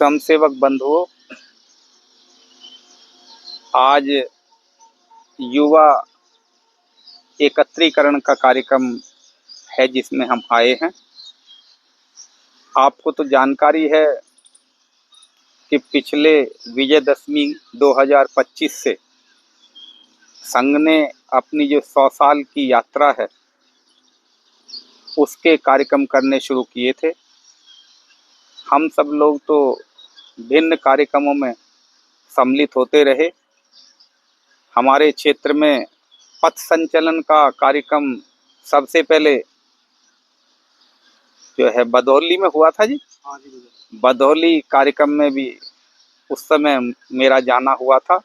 स्वयंसेवक बंधुओं, आज युवा एकत्रीकरण का कार्यक्रम है जिसमें हम आए हैं। आपको तो जानकारी है कि पिछले विजयदशमी 2025 से संघ ने अपनी जो 100 साल की यात्रा है उसके कार्यक्रम करने शुरू किए थे। हम सब लोग तो भिन्न कार्यक्रमों में सम्मिलित होते रहे। हमारे क्षेत्र में पथ संचलन का कार्यक्रम सबसे पहले जो है बदौली में हुआ था जी। हाँ जी, बदौली कार्यक्रम में भी उस समय मेरा जाना हुआ था।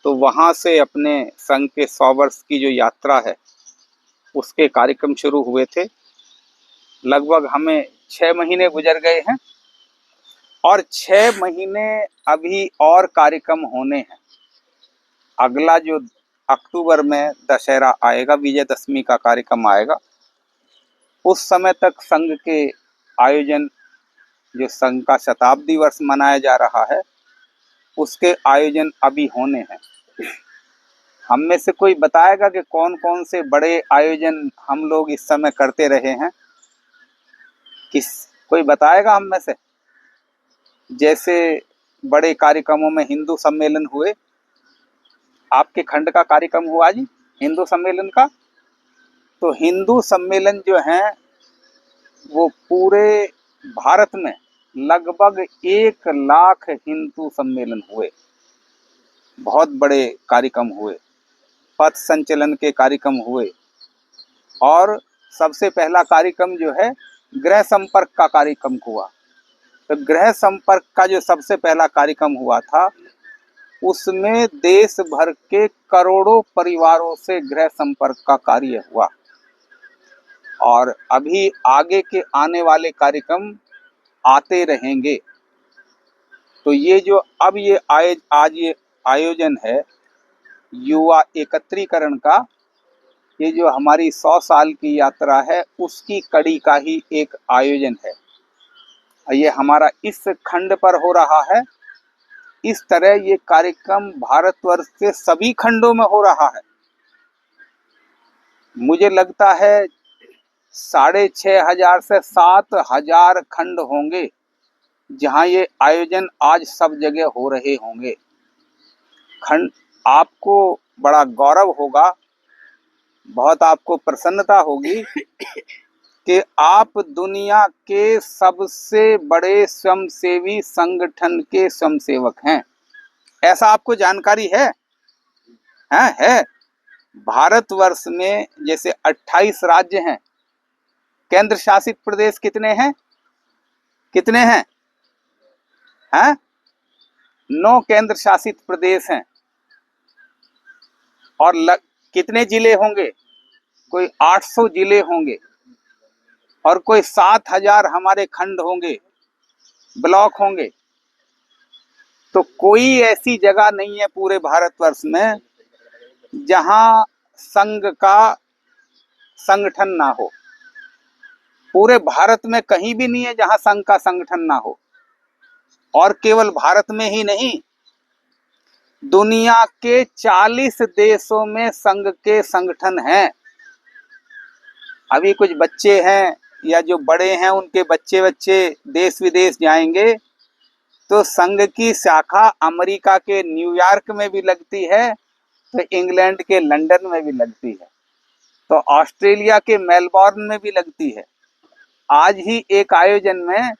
तो वहाँ से अपने संघ के 100 वर्ष की जो यात्रा है उसके कार्यक्रम शुरू हुए थे। लगभग हमें 6 महीने गुजर गए हैं और 6 महीने अभी और कार्यक्रम होने हैं। अगला जो अक्टूबर में दशहरा आएगा, विजयदशमी का कार्यक्रम आएगा, उस समय तक संघ के आयोजन, जो संघ का शताब्दी वर्ष मनाया जा रहा है, उसके आयोजन अभी होने हैं। हम में से कोई बताएगा कि कौन कौन से बड़े आयोजन हम लोग इस समय करते रहे हैं? कोई बताएगा हम में से? जैसे बड़े कार्यक्रमों में हिंदू सम्मेलन हुए, आपके खंड का कार्यक्रम हुआ जी हिंदू सम्मेलन का। तो हिंदू सम्मेलन जो है वो पूरे भारत में लगभग 1 लाख हिंदू सम्मेलन हुए, बहुत बड़े कार्यक्रम हुए, पथ संचलन के कार्यक्रम हुए। और सबसे पहला कार्यक्रम जो है गृह संपर्क का कार्यक्रम हुआ। तो गृह संपर्क का जो सबसे पहला कार्यक्रम हुआ था उसमें देश भर के करोड़ों परिवारों से गृह संपर्क का कार्य हुआ। और अभी आगे के आने वाले कार्यक्रम आते रहेंगे। तो ये जो अब ये आज ये आयोजन है युवा एकत्रीकरण का, ये जो हमारी 100 साल की यात्रा है उसकी कड़ी का ही एक आयोजन है। ये हमारा इस खंड पर हो रहा है। इस तरह ये कार्यक्रम भारतवर्ष के सभी खंडों में हो रहा है। मुझे लगता है 6,500 से 7,000 खंड होंगे जहां ये आयोजन आज सब जगह हो रहे होंगे। खंड आपको बड़ा गौरव होगा, बहुत आपको प्रसन्नता होगी कि आप दुनिया के सबसे बड़े स्वयंसेवी संगठन के स्वयंसेवक हैं। ऐसा आपको जानकारी है? है। भारतवर्ष में जैसे 28 राज्य हैं, केंद्र शासित प्रदेश कितने हैं? कितने हैं? 9 केंद्र शासित प्रदेश हैं। और कितने जिले होंगे? कोई 800 जिले होंगे और कोई 7,000 हमारे खंड होंगे, ब्लॉक होंगे। तो कोई ऐसी जगह नहीं है पूरे भारतवर्ष में जहां संघ का संगठन ना हो। पूरे भारत में कहीं भी नहीं है जहां संघ का संगठन ना हो। और केवल भारत में ही नहीं, दुनिया के 40 देशों में संघ के संगठन हैं। अभी कुछ बच्चे हैं या जो बड़े हैं उनके बच्चे देश विदेश जाएंगे तो संघ की शाखा अमेरिका के न्यूयॉर्क में भी लगती है, तो इंग्लैंड के लंदन में भी लगती है, तो ऑस्ट्रेलिया के मेलबोर्न में भी लगती है। आज ही एक आयोजन में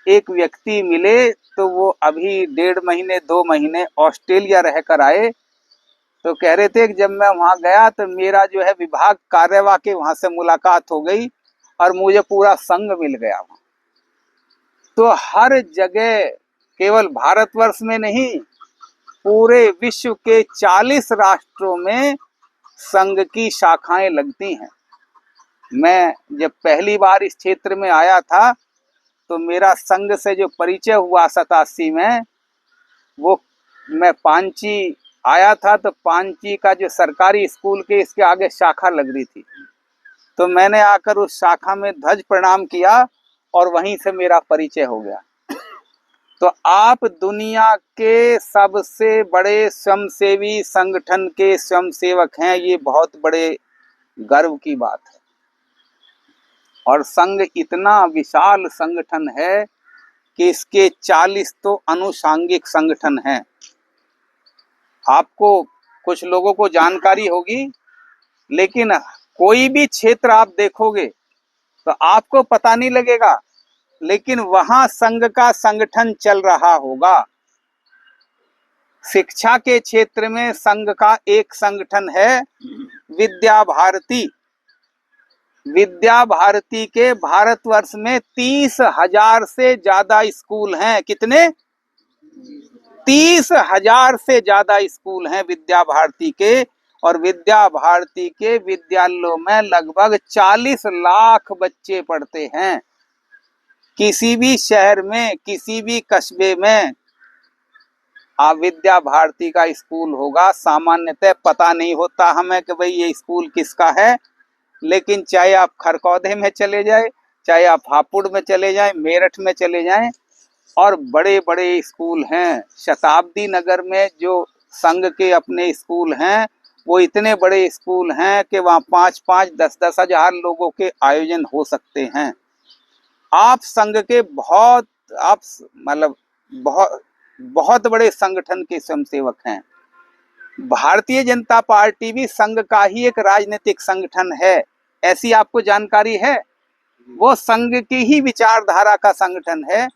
एक व्यक्ति मिले तो वो अभी 1.5 महीने 2 महीने ऑस्ट्रेलिया रहकर आए। तो कह रहे थे कि जब मैं वहां गया तो मेरा जो है विभाग कार्यवाह के वहां से मुलाकात हो गई और मुझे पूरा संघ मिल गया वहां। तो हर जगह, केवल भारतवर्ष में नहीं, पूरे विश्व के 40 राष्ट्रों में संघ की शाखाएं लगती हैं। मैं जब पहली बार इस क्षेत्र में आया था तो मेरा संघ से जो परिचय हुआ 87 में, वो मैं पांची आया था तो पांची का जो सरकारी स्कूल के इसके आगे शाखा लग रही थी, तो मैंने आकर उस शाखा में ध्वज प्रणाम किया और वहीं से मेरा परिचय हो गया। तो आप दुनिया के सबसे बड़े स्वयंसेवी संगठन के स्वयंसेवक हैं, ये बहुत बड़े गर्व की बात है। और संघ इतना विशाल संगठन है कि इसके 40 तो अनुषांगिक संगठन हैं। आपको कुछ लोगों को जानकारी होगी, लेकिन कोई भी क्षेत्र आप देखोगे तो आपको पता नहीं लगेगा, लेकिन वहां संघ का संगठन चल रहा होगा। शिक्षा के क्षेत्र में संघ का एक संगठन है विद्या भारती। विद्या भारती के भारतवर्ष में 30,000 से ज्यादा स्कूल हैं। कितने? 30,000 से ज्यादा स्कूल हैं विद्या भारती के। और विद्या भारती के विद्यालयों में लगभग 40 लाख बच्चे पढ़ते हैं। किसी भी शहर में, किसी भी कस्बे में आप विद्या भारती का स्कूल होगा। सामान्यतः पता नहीं होता हमें कि भाई ये स्कूल किसका है, लेकिन चाहे आप खरकौधे में चले जाए, चाहे आप हापुड़ में चले जाएं, मेरठ में चले जाएं, और बड़े बड़े स्कूल हैं। शताब्दी नगर में जो संघ के अपने स्कूल हैं, वो इतने बड़े स्कूल हैं कि वहाँ 5-5, 10-10 हजार लोगों के आयोजन हो सकते हैं। आप संघ के बहुत बहुत बड़े संगठन के स्वयंसेवक हैं। भारतीय जनता पार्टी भी संघ का ही एक राजनीतिक संगठन है, ऐसी आपको जानकारी है? वो संघ की ही विचारधारा का संगठन है।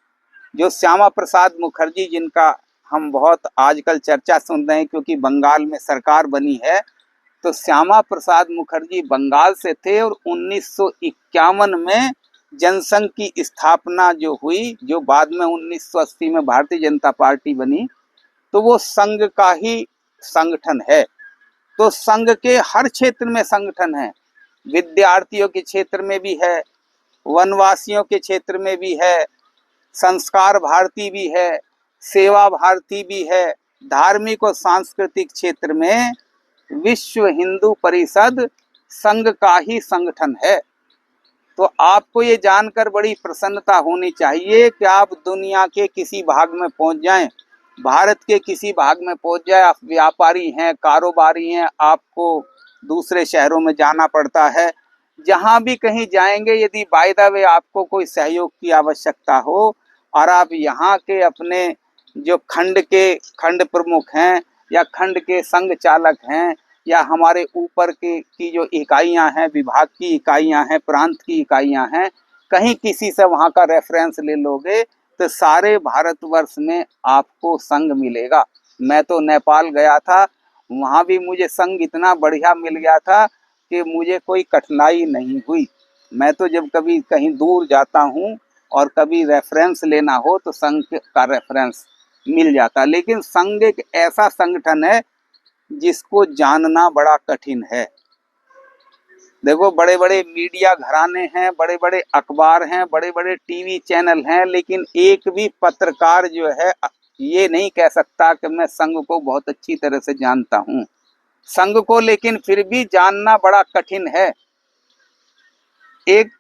जो श्यामा प्रसाद मुखर्जी, जिनका हम बहुत आजकल चर्चा सुन रहे हैं क्योंकि बंगाल में सरकार बनी है, तो श्यामा प्रसाद मुखर्जी बंगाल से थे और 1951 में जनसंघ की स्थापना जो हुई, जो बाद में 1980 में भारतीय जनता पार्टी बनी, तो वो संघ का ही संगठन है। तो संघ के हर क्षेत्र में संगठन है। विद्यार्थियों के क्षेत्र में भी है, वनवासियों के क्षेत्र में भी है, संस्कार भारती भी है, सेवा भारती भी है, धार्मिक और सांस्कृतिक क्षेत्र में विश्व हिंदू परिषद संघ का ही संगठन है। तो आपको ये जानकर बड़ी प्रसन्नता होनी चाहिए कि आप दुनिया के किसी भाग में पहुंच जाएं, भारत के किसी भाग में पहुंच जाए, आप व्यापारी हैं, कारोबारी हैं, आपको दूसरे शहरों में जाना पड़ता है, जहां भी कहीं जाएंगे, यदि बाय द वे आपको कोई सहयोग की आवश्यकता हो और आप यहाँ के अपने जो खंड प्रमुख हैं या खंड के संघ चालक हैं या हमारे ऊपर की जो इकाइयां हैं, विभाग की इकाइयां हैं, प्रांत की इकाइयां हैं, कहीं किसी से वहां का रेफरेंस ले लोगे तो सारे भारतवर्ष में आपको संघ मिलेगा। मैं तो नेपाल गया था, वहां भी मुझे संघ इतना बढ़िया मिल गया था कि मुझे कोई कठिनाई नहीं हुई। मैं तो जब कभी कहीं दूर जाता हूँ और कभी रेफरेंस लेना हो तो संघ का रेफरेंस मिल जाता। लेकिन संघ एक ऐसा संगठन है जिसको जानना बड़ा कठिन है। देखो, बड़े बड़े मीडिया घराने हैं, बड़े बड़े अखबार हैं, बड़े बड़े टीवी चैनल हैं, लेकिन एक भी पत्रकार जो है ये नहीं कह सकता कि मैं संघ को बहुत अच्छी तरह से जानता हूँ। संघ को लेकिन फिर भी जानना बड़ा कठिन है। एक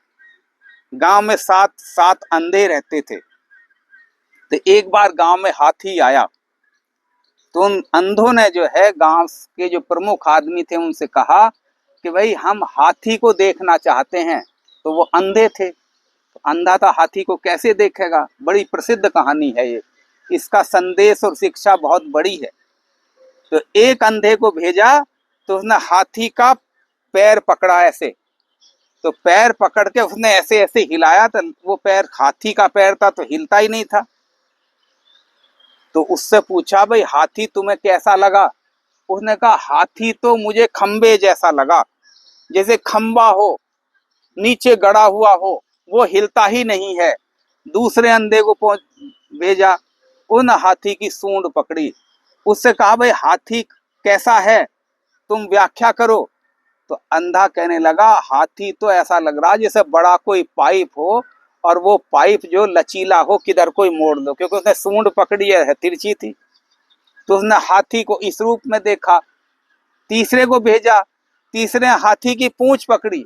गांव में 7 अंधे रहते थे, तो एक बार गांव में हाथी आया, तो उन अंधों ने जो है गांव के जो प्रमुख आदमी थे उनसे कहा कि भाई हम हाथी को देखना चाहते हैं। तो वो अंधे थे, तो अंधा था, हाथी को कैसे देखेगा? बड़ी प्रसिद्ध कहानी है ये, इसका संदेश और शिक्षा बहुत बड़ी है। तो एक अंधे को भेजा, तो उसने हाथी का पैर पकड़ा ऐसे, तो पैर पकड़ के उसने ऐसे ऐसे हिलाया, तो वो पैर हाथी का पैर था तो हिलता ही नहीं था। तो उससे पूछा, भाई हाथी तुम्हें कैसा लगा? उसने कहा, हाथी तो मुझे खंबे जैसा लगा, जैसे खंबा हो, नीचे गड़ा हुआ हो, वो हिलता ही नहीं है। दूसरे अंधे को भेजा, उन हाथी की सूंड पकड़ी, उससे कहा, भाई हाथी कैसा है, तुम व्याख्या करो। तो अंधा कहने लगा, हाथी तो ऐसा लग रहा जैसे बड़ा कोई पाइप हो और वो पाइप जो लचीला हो, किधर कोई मोड़ दो, क्योंकि उसने सूंड पकड़ी है, तिरछी थी। तो उसने हाथी को इस रूप में देखा। तीसरे को भेजा, तीसरे हाथी की पूंछ पकड़ी,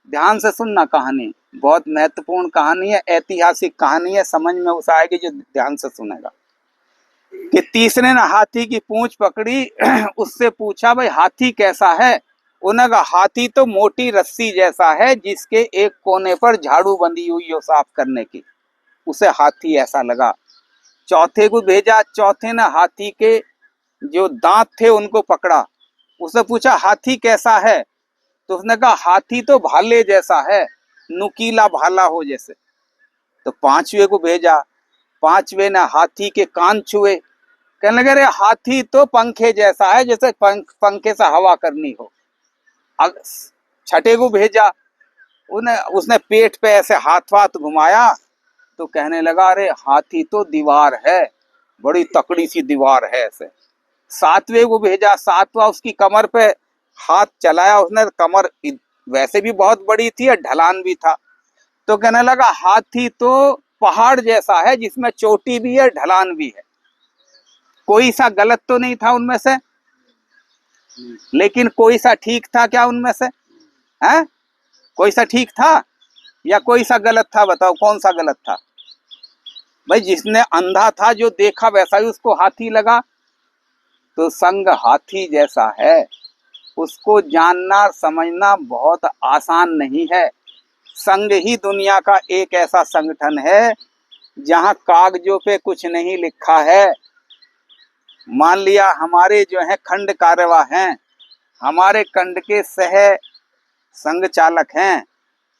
ध्यान से सुनना, कहानी बहुत महत्वपूर्ण कहानी है, ऐतिहासिक कहानी है, समझ में उस आएगी जो ध्यान से सुनेगा। कि तीसरे ने हाथी की पूंछ पकड़ी, उससे पूछा भाई हाथी कैसा है? उन्होंने कहा हाथी तो मोटी रस्सी जैसा है जिसके एक कोने पर झाड़ू बंधी हुई हो साफ करने की, उसे हाथी ऐसा लगा। चौथे को भेजा, चौथे ने हाथी के जो दांत थे उनको पकड़ा, उससे पूछा हाथी कैसा है? तो उसने कहा हाथी तो भाले जैसा है, नुकीला भाला हो जैसे। तो पांचवे को भेजा, पांचवे ने हाथी के कान छुए, कहने लगे अरे हाथी तो पंखे जैसा है, जैसे पंखे से हवा करनी हो। छठे को भेजा, उसने पेट पे ऐसे हाथ घुमाया, तो कहने लगा अरे हाथी तो दीवार है, बड़ी तकड़ी सी दीवार है ऐसे। सातवें को भेजा, सातवां उसकी कमर पे हाथ चलाया, उसने कमर वैसे भी बहुत बड़ी थी और ढलान भी था, तो कहने लगा हाथी तो पहाड़ जैसा है जिसमें चोटी भी है ढलान भी है। कोई सा गलत तो नहीं था उनमें से, लेकिन कोई सा ठीक था क्या उनमें से? है कोई सा ठीक था या कोई सा गलत था? बताओ कौन सा गलत था? भाई जिसने अंधा था, जो देखा वैसा ही उसको हाथी लगा। तो संग हाथी जैसा है, उसको जानना समझना बहुत आसान नहीं है। संघ ही दुनिया का एक ऐसा संगठन है जहां कागजों पे कुछ नहीं लिखा है। मान लिया हमारे जो है खंड कार्यवाह हैं, हमारे खंड के सह संघ चालक हैं,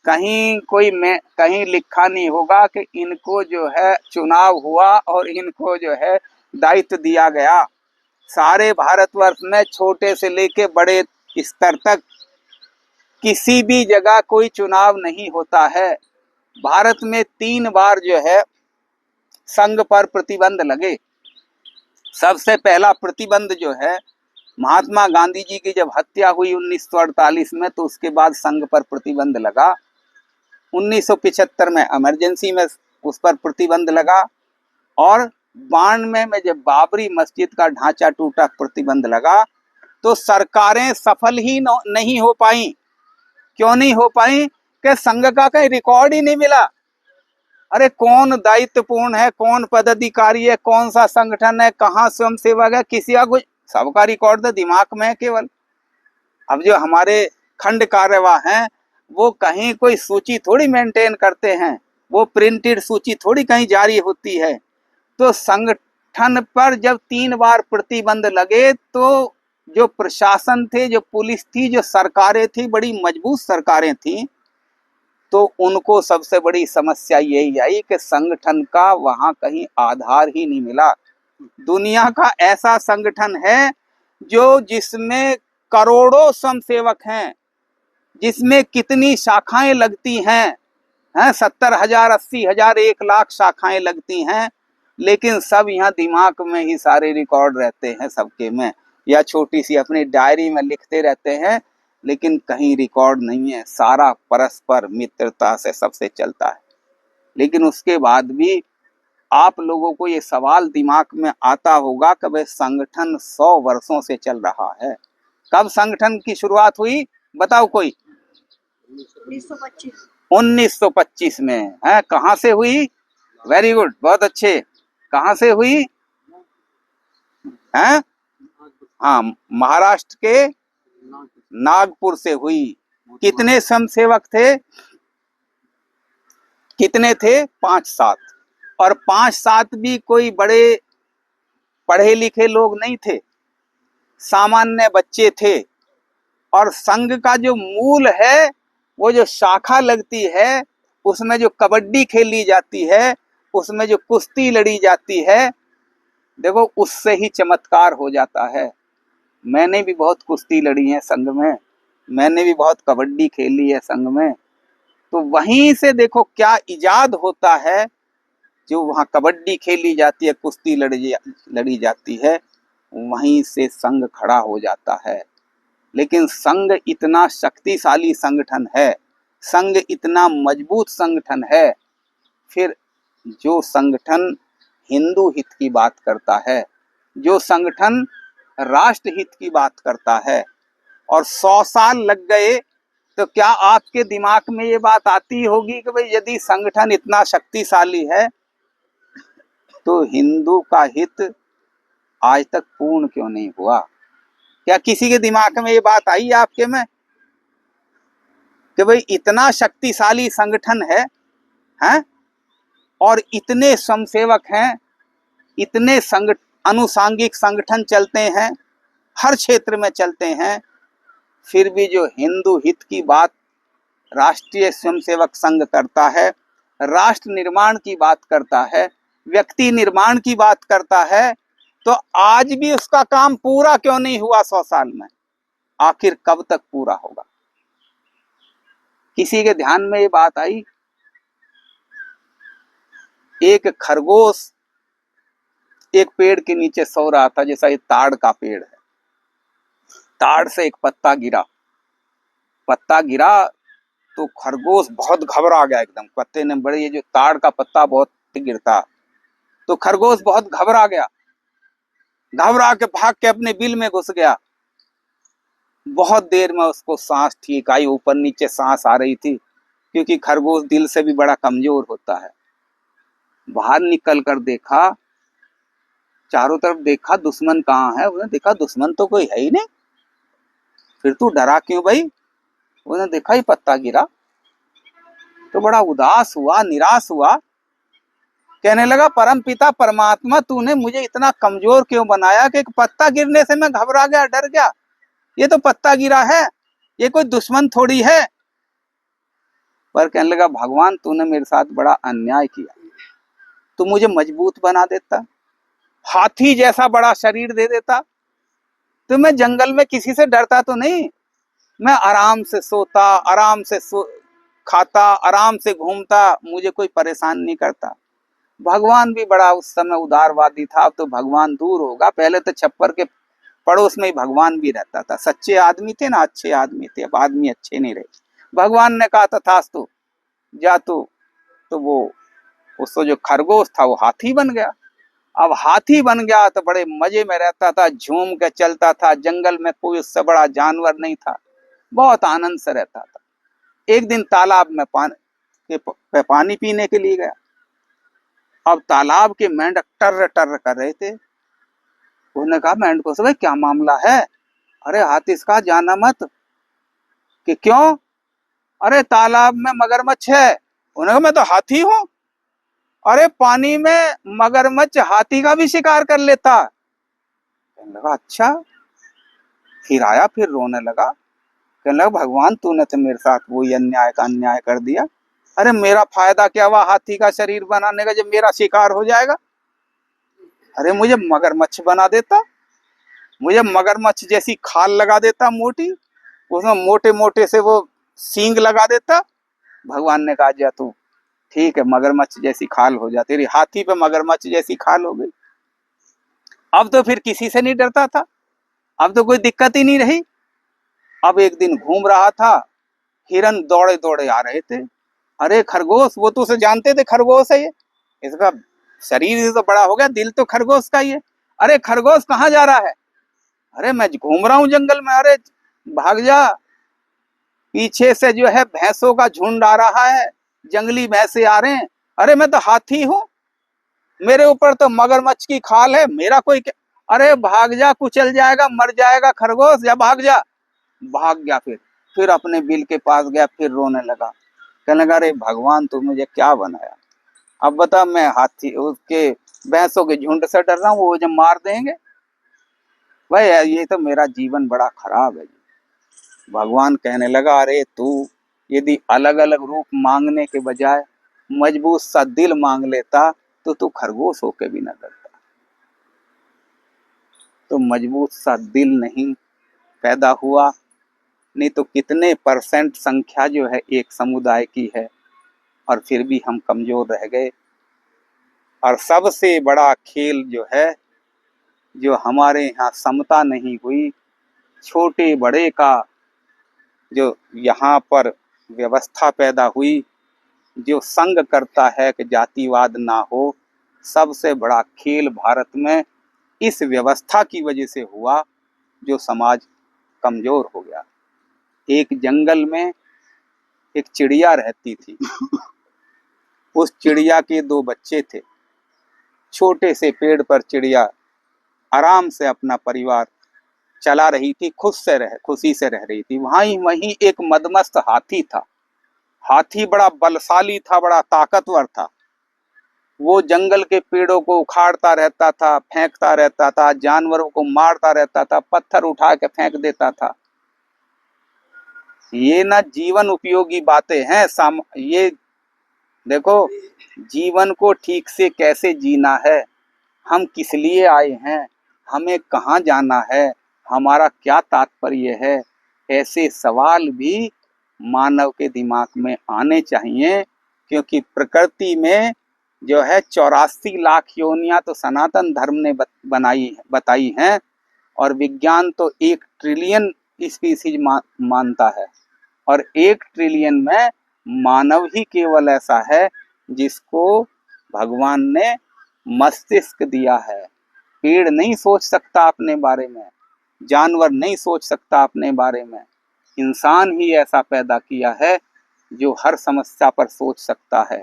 कहीं लिखा नहीं होगा कि इनको जो है चुनाव हुआ और इनको जो है दायित्व दिया गया। सारे भारतवर्ष में छोटे से लेके बड़े स्तर तक किसी भी जगह कोई चुनाव नहीं होता है। भारत में 3 बार जो है संघ पर प्रतिबंध लगे। सबसे पहला प्रतिबंध जो है महात्मा गांधी जी की जब हत्या हुई 1948 में, तो उसके बाद संघ पर प्रतिबंध लगा। 1975 में इमरजेंसी में उस पर प्रतिबंध लगा, और 92 में जब बाबरी मस्जिद का ढांचा टूटा प्रतिबंध लगा। तो सरकारें सफल ही नहीं हो पाई। क्यों नहीं हो पाई? कि संघ का कहीं रिकॉर्ड ही नहीं मिला। अरे कौन दायित्वपूर्ण है, कौन पदाधिकारी है, कौन सा संगठन है, कहाँ स्वयं सेवक है, किसी का कुछ, सबका रिकॉर्ड तो दिमाग में है केवल। अब जो हमारे खंड कार्यवाह हैं, वो कहीं कोई सूची थोड़ी मेंटेन करते हैं, वो प्रिंटेड सूची थोड़ी कहीं जारी होती है। तो संगठन पर जब 3 बार प्रतिबंध लगे, तो जो प्रशासन थे, जो पुलिस थी, जो सरकारें थी, बड़ी मजबूत सरकारें थी, तो उनको सबसे बड़ी समस्या यही आई कि संगठन का वहां कहीं आधार ही नहीं मिला। दुनिया का ऐसा संगठन है जो जिसमें करोड़ों स्वयंसेवक हैं, जिसमें कितनी शाखाएं लगती हैं, 70,000, 80,000, 1,00,000 शाखाएं लगती हैं, लेकिन सब यहाँ दिमाग में ही सारे रिकॉर्ड रहते हैं सबके में, या छोटी सी अपनी डायरी में लिखते रहते हैं, लेकिन कहीं रिकॉर्ड नहीं है। सारा परस्पर मित्रता से सबसे चलता है। लेकिन उसके बाद भी आप लोगों को ये सवाल दिमाग में आता होगा कि भाई संगठन 100 वर्षों से चल रहा है। कब संगठन की शुरुआत हुई बताओ कोई? 1925 में है। कहाँ से हुई? वेरी गुड, बहुत अच्छे। कहाँ से हुई है? हाँ, महाराष्ट्र के नागपुर से हुई। कितने स्वयंसेवक थे? कितने थे? 5-7। और 5-7 भी कोई बड़े पढ़े लिखे लोग नहीं थे, सामान्य बच्चे थे। और संघ का जो मूल है, वो जो शाखा लगती है, उसमें जो कबड्डी खेली जाती है, उसमें जो कुश्ती लड़ी जाती है, देखो उससे ही चमत्कार हो जाता है। मैंने भी बहुत कुश्ती लड़ी है संघ में, मैंने भी बहुत कबड्डी खेली है संघ में। तो वहीं से देखो क्या इजाद होता है। जो वहाँ कबड्डी खेली जाती है, कुश्ती लड़ी जाती है, वहीं से संघ खड़ा हो जाता है। लेकिन संघ इतना शक्तिशाली संगठन है, संघ इतना मजबूत संगठन है, फिर जो संगठन हिंदू हित की बात करता है, जो संगठन राष्ट्र हित की बात करता है, और 100 साल लग गए तो क्या आपके दिमाग में ये बात आती होगी कि भाई यदि संगठन इतना शक्तिशाली है तो हिंदू का हित आज तक पूर्ण क्यों नहीं हुआ? क्या किसी के दिमाग में ये बात आई आपके में कि भाई इतना शक्तिशाली संगठन है और इतने स्वयंसेवक हैं, इतने अनुसांगिक संगठन चलते हैं, हर क्षेत्र में चलते हैं, फिर भी जो हिंदू हित की बात राष्ट्रीय स्वयंसेवक संघ करता है, राष्ट्र निर्माण की बात करता है, व्यक्ति निर्माण की बात करता है, तो आज भी उसका काम पूरा क्यों नहीं हुआ 100 साल में? आखिर कब तक पूरा होगा? किसी के ध्यान में ये बात आई? एक खरगोश एक पेड़ के नीचे सो रहा था, जैसा ये ताड़ का पेड़ है, ताड़ से एक पत्ता गिरा तो खरगोश बहुत घबरा गया एकदम। पत्ते ने बड़े, ये जो ताड़ का पत्ता बहुत गिरता, तो खरगोश बहुत घबरा गया, घबरा के भाग के अपने बिल में घुस गया। बहुत देर में उसको सांस ठीक आई, ऊपर नीचे सांस आ रही थी, क्योंकि खरगोश दिल से भी बड़ा कमजोर होता है। बाहर निकल कर देखा, चारों तरफ देखा, दुश्मन कहाँ है? उसने देखा दुश्मन तो कोई है ही नहीं। फिर तू डरा क्यों भाई? उसने देखा ही पत्ता गिरा तो बड़ा उदास हुआ, निराश हुआ, कहने लगा परम पिता परमात्मा, तूने मुझे इतना कमजोर क्यों बनाया कि एक पत्ता गिरने से मैं घबरा गया, डर गया? ये तो पत्ता गिरा है, ये कोई दुश्मन थोड़ी है। पर कहने लगा भगवान, तूने मेरे साथ बड़ा अन्याय किया, तू मुझे मजबूत बना देता, हाथी जैसा बड़ा शरीर दे देता, तो मैं जंगल में किसी से डरता तो नहीं, मैं आराम से सोता, आराम से खाता, आराम से घूमता, मुझे कोई परेशान नहीं करता। भगवान भी बड़ा उस समय उदारवादी था। अब तो भगवान दूर होगा, पहले तो छप्पर के पड़ोस में ही भगवान भी रहता था। सच्चे आदमी थे ना, अच्छे आदमी थे। अब आदमी अच्छे नहीं रहे। भगवान ने कहा तथास्तु, जा तो वो उसको जो खरगोश था वो हाथी बन गया। अब हाथी बन गया तो बड़े मजे में रहता था, झूम के चलता था, जंगल में कोई उससे बड़ा जानवर नहीं था, बहुत आनंद से रहता था। एक दिन तालाब में पानी पीने के लिए गया। अब तालाब के मेंढक टर टर कर रहे थे। उन्होंने कहा मेंढकों से, भाई क्या मामला है? अरे हाथी इसका जाना मत। कि क्यों? अरे तालाब में मगरमच्छ है। उन्होंने कहा मैं तो हाथी हूं। अरे पानी में मगरमच्छ हाथी का भी शिकार कर लेता। कहने लगा अच्छा। फिर आया, फिर रोने लगा, कहने लगा भगवान, तूने तो मेरे साथ वही अन्याय का अन्याय कर दिया। अरे मेरा फायदा क्या हुआ हाथी का शरीर बनाने का, जब मेरा शिकार हो जाएगा? अरे मुझे मगरमच्छ बना देता, मुझे मगरमच्छ जैसी खाल लगा देता मोटी, उसमें मोटे मोटे से वो सींग लगा देता। भगवान ने कहा जा तू ठीक है, मगरमच्छ जैसी खाल हो जा, तेरी हाथी पे मगरमच्छ जैसी खाल हो गई। अब तो फिर किसी से नहीं डरता था, अब तो कोई दिक्कत ही नहीं रही। अब एक दिन घूम रहा था, हिरन दौड़े दौड़े आ रहे थे। अरे खरगोश, वो तो उसे जानते थे खरगोश है ये, इसका शरीर तो बड़ा हो गया, दिल तो खरगोश का ही है। अरे खरगोश कहाँ जा रहा है? अरे मैं घूम रहा हूँ जंगल में। अरे भाग जा, पीछे से जो है भैंसों का झुंड आ रहा है, जंगली भैंसे आ रहे हैं। अरे मैं तो हाथी हूँ, मेरे ऊपर तो मगरमच्छ की खाल है, मेरा कोई क्या? अरे भाग जा, कुचल जाएगा, मर जाएगा खरगोश, या भाग जा। भाग गया। फिर अपने बिल के पास गया, फिर रोने लगा, कहने लगा अरे भगवान, तू मुझे क्या बनाया? अब बता, मैं हाथी उसके भैंसों के झुंड से डर रहा हूँ, वो जब मार देंगे। भाई ये तो मेरा जीवन बड़ा खराब है। भगवान कहने लगा अरे तू यदि अलग अलग रूप मांगने के बजाय मजबूत सा दिल मांग लेता तो तू खरगोश होके भी न डरता। तो मजबूत सा दिल नहीं पैदा हुआ, नहीं तो कितने परसेंट संख्या जो है एक समुदाय की है, और फिर भी हम कमजोर रह गए। और सबसे बड़ा खेल जो है, जो हमारे यहाँ समता नहीं हुई, छोटे बड़े का जो यहाँ पर व्यवस्था पैदा हुई, जो संग करता है कि जातिवाद ना हो, सबसे बड़ा खेल भारत में इस व्यवस्था की वजह से हुआ, जो समाज कमजोर हो गया। एक जंगल में एक चिड़िया रहती थी। उस चिड़िया के 2 बच्चे थे। छोटे से पेड़ पर चिड़िया आराम से अपना परिवार चला रही थी, खुशी से रह रही थी। वहीं एक मदमस्त हाथी था। हाथी बड़ा बलशाली था, बड़ा ताकतवर था। वो जंगल के पेड़ों को उखाड़ता रहता था, फेंकता रहता था, जानवरों को मारता रहता था, पत्थर उठा के फेंक देता था। ये ना जीवन उपयोगी बातें हैं। ये देखो, जीवन को ठीक से कैसे जीना है, हम किस लिए आए हैं, हमें कहाँ जाना है, हमारा क्या तात्पर्य है, ऐसे सवाल भी मानव के दिमाग में आने चाहिए। क्योंकि प्रकृति में जो है 84 लाख योनियां तो सनातन धर्म ने बताई हैं, और विज्ञान तो 1 ट्रिलियन स्पीसीज मानता है। और 1 ट्रिलियन में मानव ही केवल ऐसा है जिसको भगवान ने मस्तिष्क दिया है। पेड़ नहीं सोच सकता अपने बारे में, जानवर नहीं सोच सकता अपने बारे में, इंसान ही ऐसा पैदा किया है जो हर समस्या पर सोच सकता है।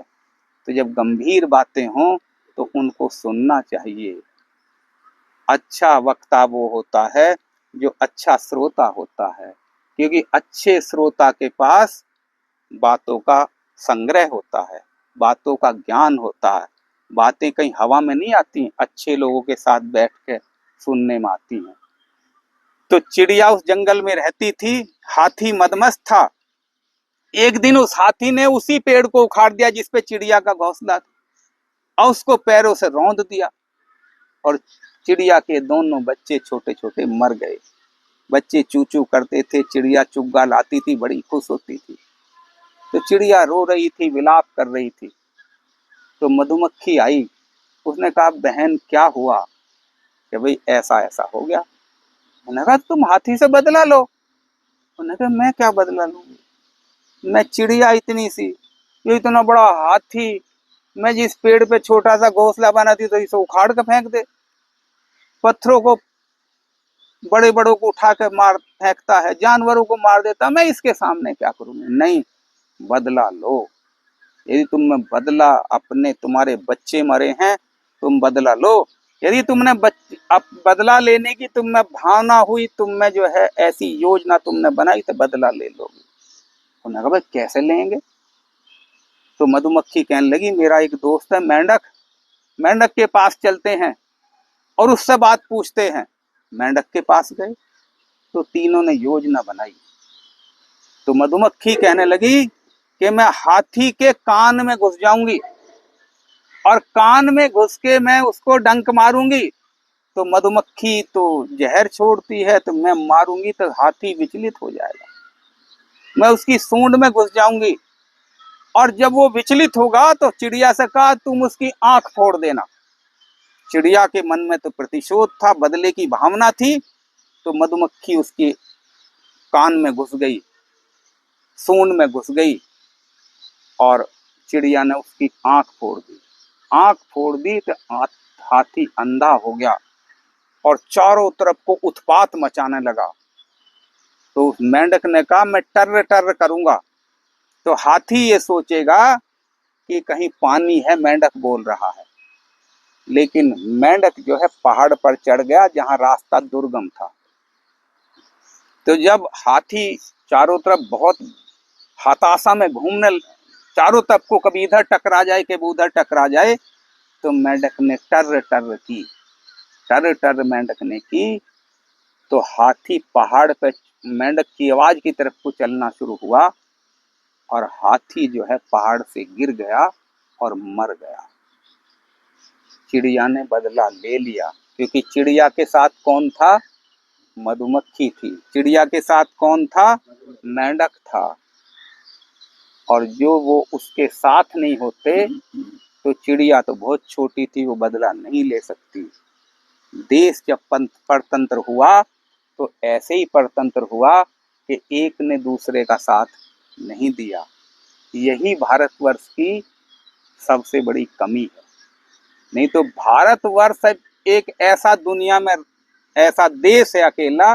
तो जब गंभीर बातें हों तो उनको सुनना चाहिए। अच्छा वक्ता वो होता है जो अच्छा श्रोता होता है, क्योंकि अच्छे श्रोता के पास बातों का संग्रह होता है, बातों का ज्ञान होता है। बातें कहीं हवा में नहीं आती, अच्छे लोगों के साथ बैठ के सुनने में आती हैं। तो चिड़िया उस जंगल में रहती थी, हाथी मदमस्त था। एक दिन उस हाथी ने उसी पेड़ को उखाड़ दिया जिसपे चिड़िया का घोंसला था, और उसको पैरों से रौंद दिया, और चिड़िया के दोनों बच्चे छोटे छोटे मर गए। बच्चे चू चू करते थे, चिड़िया चुग्गा लाती थी, बड़ी खुश होती थी। तो चिड़िया रो रही थी, विलाप कर रही थी। तो मधुमक्खी आई, उसने कहा बहन क्या हुआ? कि भाई ऐसा ऐसा हो गया। उन्होंने कहा तुम हाथी से बदला लो। उन्होंने कहा मैं क्या बदला लूंगी, मैं चिड़िया इतनी सी, ये इतना बड़ा हाथी, मैं जिस पेड़ पे छोटा सा घोंसला बनाती तो इसे उखाड़ कर फेंक दे, पत्थरों को बड़े बड़ों को उठा कर मार फेंकता है, जानवरों को मार देता, मैं इसके सामने क्या करूंगी? नहीं, बदला लो। यदि तुमने बदला, तुम्हारे बच्चे मरे हैं, तुम बदला लो। यदि तुमने अब बदला लेने की तुम में भावना हुई, तुम में जो है ऐसी योजना तुमने बनाई, तो बदला ले लोगे। उन्होंने कहा भाई कैसे लेंगे? तो मधुमक्खी कहने लगी मेरा एक दोस्त है मेंढक, मेंढक के पास चलते हैं और उससे बात पूछते हैं। मेंढक के पास गए तो तीनों ने योजना बनाई। तो मधुमक्खी कहने लगी कि मैं हाथी के कान में घुस जाऊंगी, और कान में घुस के मैं उसको डंक मारूंगी। तो मधुमक्खी तो जहर छोड़ती है, तो मैं मारूंगी तो हाथी विचलित हो जाएगा। मैं उसकी सूंड में घुस जाऊंगी, और जब वो विचलित होगा तो चिड़िया से कहा तुम उसकी आंख फोड़ देना। चिड़िया के मन में तो प्रतिशोध था, बदले की भावना थी। तो मधुमक्खी उसके कान में घुस गई, सूंड में घुस गई, और चिड़िया ने उसकी आंख फोड़ दी। आंख फोड़ दी तो हाथी अंधा हो गया और चारों तरफ को उत्पात मचाने लगा। तो उस मेंढक ने कहा मैं टर्र टर्र करूंगा, तो हाथी ये सोचेगा कि कहीं पानी है, मेंढक बोल रहा है। लेकिन मेंढक जो है पहाड़ पर चढ़ गया जहां रास्ता दुर्गम था। तो जब हाथी चारों तरफ बहुत हताशा में घूमने, चारों तरफ को कभी इधर टकरा जाए कभी उधर टकरा जाए, तो मेंढक ने टर्र टर्र की, टर्र टर्र मेंढक ने की। तो हाथी पहाड़ पे मेंढक की आवाज की तरफ को चलना शुरू हुआ, और हाथी जो है पहाड़ से गिर गया और मर गया। चिड़िया ने बदला ले लिया, क्योंकि चिड़िया के साथ कौन था? मधुमक्खी थी। चिड़िया के साथ कौन था? मेंढक था। और जो वो उसके साथ नहीं होते तो चिड़िया तो बहुत छोटी थी, वो बदला नहीं ले सकती। देश जब परतंत्र हुआ तो ऐसे ही परतंत्र हुआ कि एक ने दूसरे का साथ नहीं दिया। यही भारतवर्ष की सबसे बड़ी कमी है। नहीं तो भारतवर्ष एक ऐसा दुनिया में ऐसा देश है अकेला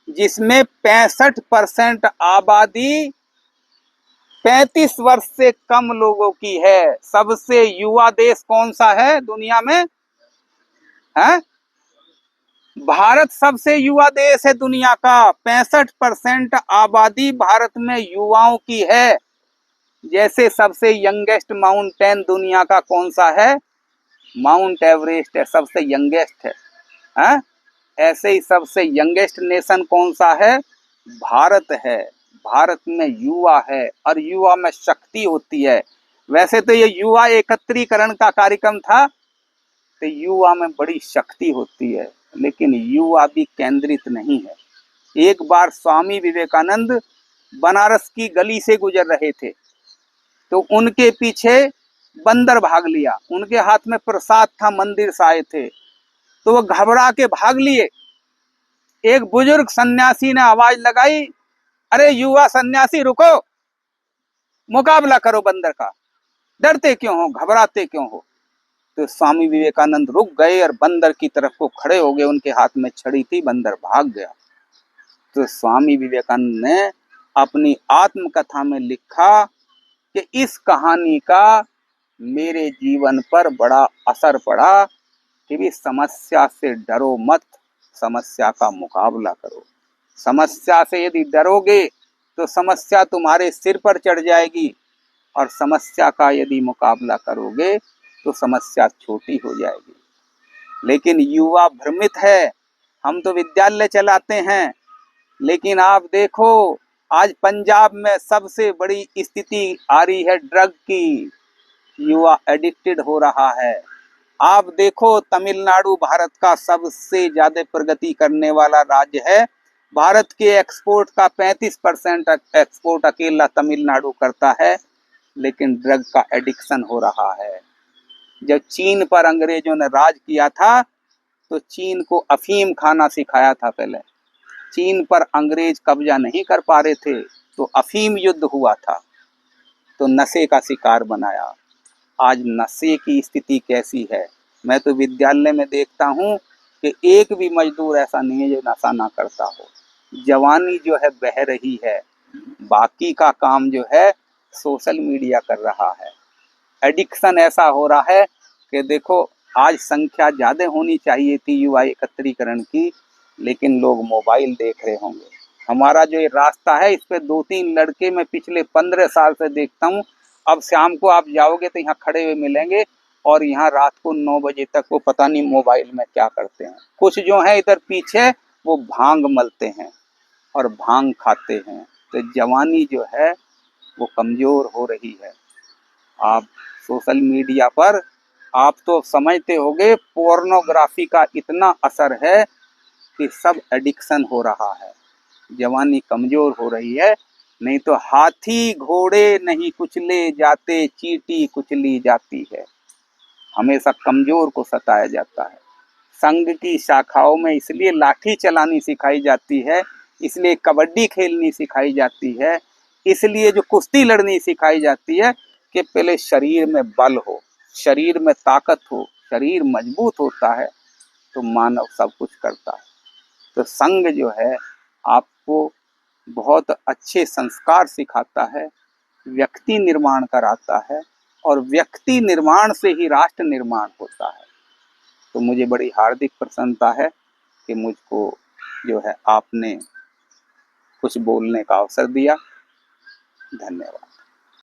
जिसमें 65% आबादी 35 वर्ष से कम लोगों की है। सबसे युवा देश कौन सा है दुनिया में? है भारत सबसे युवा देश है दुनिया का। 65% आबादी भारत में युवाओं की है। जैसे सबसे यंगेस्ट माउंटेन दुनिया का कौन सा है? माउंट एवरेस्ट है, सबसे यंगेस्ट है। हैं? ऐसे ही सबसे यंगेस्ट नेशन कौन सा है? भारत है। भारत में युवा है और युवा में शक्ति होती है। वैसे तो ये युवा एकत्रीकरण का कार्यक्रम था, तो युवा में बड़ी शक्ति होती है, लेकिन युवा भी केंद्रित नहीं है। एक बार स्वामी विवेकानंद बनारस की गली से गुजर रहे थे, तो उनके पीछे बंदर भाग लिया। उनके हाथ में प्रसाद था, मंदिर से आए थे, तो वो घबरा के भाग लिए। एक बुजुर्ग सन्यासी ने आवाज लगाई, अरे युवा सन्यासी रुको, मुकाबला करो बंदर का, डरते क्यों हो, घबराते क्यों हो? तो स्वामी विवेकानंद रुक गए और बंदर की तरफ को खड़े हो गए। उनके हाथ में छड़ी थी, बंदर भाग गया। तो स्वामी विवेकानंद ने अपनी आत्मकथा में लिखा कि इस कहानी का मेरे जीवन पर बड़ा असर पड़ा कि भी समस्या से डरो मत, समस्या का मुकाबला करो। समस्या से यदि डरोगे तो समस्या तुम्हारे सिर पर चढ़ जाएगी, और समस्या का यदि मुकाबला करोगे तो समस्या छोटी हो जाएगी। लेकिन युवा भ्रमित है। हम तो विद्यालय चलाते हैं, लेकिन आप देखो आज पंजाब में सबसे बड़ी स्थिति आ रही है ड्रग की। युवा एडिक्टेड हो रहा है। आप देखो तमिलनाडु भारत का सबसे ज्यादा प्रगति करने वाला राज्य है। भारत के एक्सपोर्ट का 35% एक्सपोर्ट अकेला तमिलनाडु करता है, लेकिन ड्रग का एडिक्शन हो रहा है। जब चीन पर अंग्रेजों ने राज किया था, तो चीन को अफीम खाना सिखाया था। पहले चीन पर अंग्रेज कब्जा नहीं कर पा रहे थे, तो अफीम युद्ध हुआ था, तो नशे का शिकार बनाया। आज नशे की स्थिति कैसी है? मैं तो विद्यालय में देखता हूँ कि एक भी मजदूर ऐसा नहीं है जो नशा ना करता हो। जवानी जो है बह रही है, बाकी का काम जो है सोशल मीडिया कर रहा है। एडिक्शन ऐसा हो रहा है कि देखो आज संख्या ज़्यादा होनी चाहिए थी युवा एकत्रीकरण की, लेकिन लोग मोबाइल देख रहे होंगे। हमारा जो ये रास्ता है, इस पे 2-3 लड़के मैं पिछले 15 साल से देखता हूँ। अब शाम को आप जाओगे तो यहाँ खड़े हुए मिलेंगे, और यहाँ रात को 9 बजे तक वो पता नहीं मोबाइल में क्या करते हैं। कुछ जो है इधर पीछे वो भांग मलते हैं और भांग खाते हैं। तो जवानी जो है वो कमज़ोर हो रही है। आप सोशल मीडिया पर आप तो समझते होंगे पोर्नोग्राफी का इतना असर है कि सब एडिक्शन हो रहा है। जवानी कमजोर हो रही है। नहीं तो हाथी घोड़े नहीं कुचले जाते, चींटी कुचली जाती है। हमेशा कमजोर को सताया जाता है। संघ की शाखाओं में इसलिए लाठी चलानी सिखाई जाती है, इसलिए कबड्डी खेलनी सिखाई जाती है, इसलिए जो कुश्ती लड़नी सिखाई जाती है कि पहले शरीर में बल हो, शरीर में ताकत हो, शरीर मजबूत होता है तो मानव सब कुछ करता है। तो संघ जो है आपको बहुत अच्छे संस्कार सिखाता है, व्यक्ति निर्माण कराता है, और व्यक्ति निर्माण से ही राष्ट्र निर्माण होता है। तो मुझे बड़ी हार्दिक प्रसन्नता है कि मुझको जो है आपने कुछ बोलने का अवसर दिया। धन्यवाद।